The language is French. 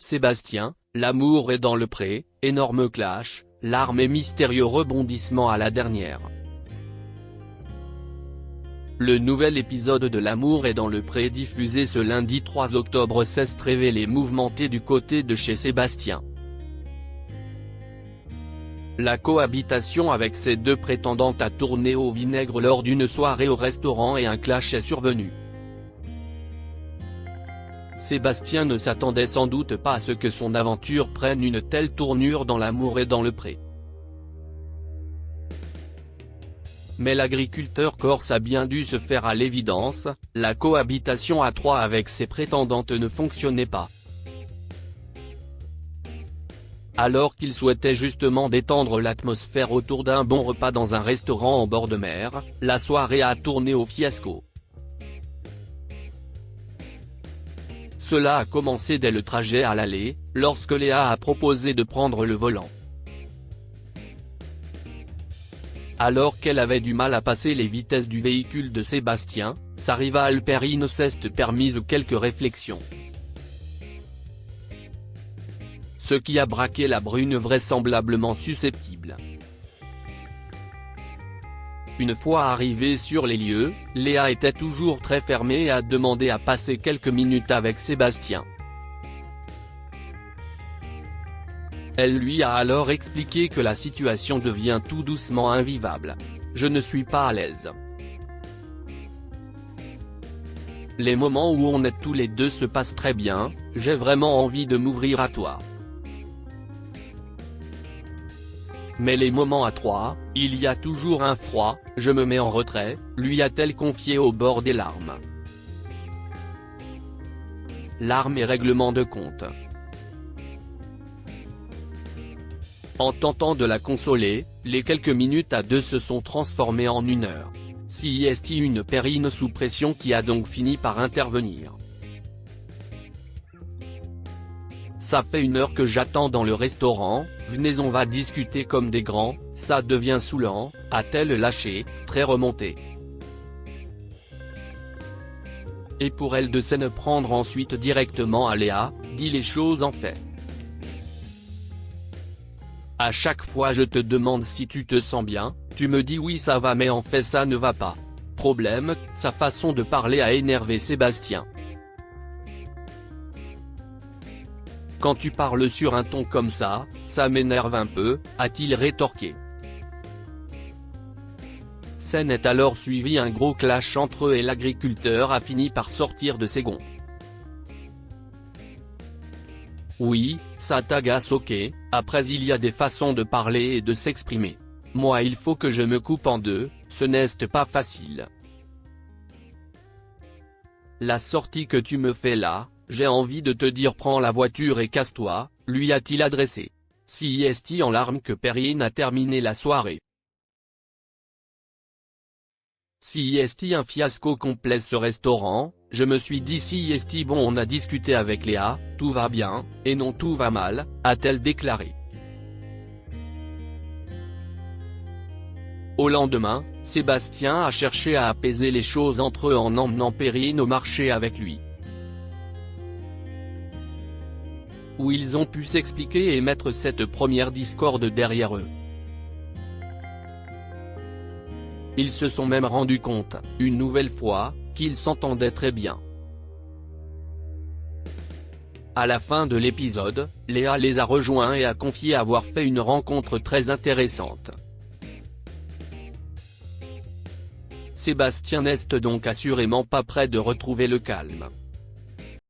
Sébastien, l'amour est dans le pré, énorme clash, larmes et mystérieux rebondissement à la dernière. Le nouvel épisode de L'amour est dans le pré diffusé ce lundi 3 octobre s'est révélé mouvementé du côté de chez Sébastien. La cohabitation avec ses deux prétendantes a tourné au vinaigre lors d'une soirée au restaurant et un clash est survenu. Sébastien ne s'attendait sans doute pas à ce que son aventure prenne une telle tournure dans L'amour est dans le pré. Mais l'agriculteur corse a bien dû se faire à l'évidence, la cohabitation à trois avec ses prétendantes ne fonctionnait pas. Alors qu'il souhaitait justement détendre l'atmosphère autour d'un bon repas dans un restaurant en bord de mer, la soirée a tourné au fiasco. Cela a commencé dès le trajet à l'aller, lorsque Léa a proposé de prendre le volant. Alors qu'elle avait du mal à passer les vitesses du véhicule de Sébastien, sa rivale Perrine s'est permise quelques réflexions. Ce qui a braqué la brune vraisemblablement susceptible. Une fois arrivée sur les lieux, Léa était toujours très fermée et a demandé à passer quelques minutes avec Sébastien. Elle lui a alors expliqué que la situation devient tout doucement invivable. « Je ne suis pas à l'aise. Les moments où on est tous les deux se passent très bien, j'ai vraiment envie de m'ouvrir à toi. Mais les moments à trois, il y a toujours un froid, je me mets en retrait », lui a-t-elle confié au bord des larmes. Larmes et règlement de compte. En tentant de la consoler, les quelques minutes à deux se sont transformées en une heure. C'est une Perrine sous pression qui a donc fini par intervenir. « Ça fait une heure que j'attends dans le restaurant, venez on va discuter comme des grands, ça devient saoulant », a-t-elle lâché, très remontée. Et pour elle de s'en prendre ensuite directement à Léa, dit les choses en fait. À chaque fois je te demande si tu te sens bien, tu me dis oui ça va mais en fait ça ne va pas. Problème, sa façon de parler a énervé Sébastien. Quand tu parles sur un ton comme ça m'énerve un peu, a-t-il rétorqué. Scène est alors suivi un gros clash entre eux et l'agriculteur a fini par sortir de ses gonds. Oui, ça t'agace ok, après il y a des façons de parler et de s'exprimer. Moi il faut que je me coupe en deux, ce n'est pas facile. La sortie que tu me fais là, j'ai envie de te dire prends la voiture et casse-toi, lui a-t-il adressé. C'est en larmes que Perrine a terminé la soirée. C'est un fiasco complet ce restaurant, je me suis dit c'est bon on a discuté avec Léa, tout va bien, et non tout va mal, a-t-elle déclaré. Au lendemain, Sébastien a cherché à apaiser les choses entre eux en emmenant Perrine au marché avec lui. Où ils ont pu s'expliquer et mettre cette première discorde derrière eux. Ils se sont même rendus compte, une nouvelle fois, qu'ils s'entendaient très bien. À la fin de l'épisode, Léa les a rejoints et a confié avoir fait une rencontre très intéressante. Sébastien n'est donc assurément pas prêt de retrouver le calme.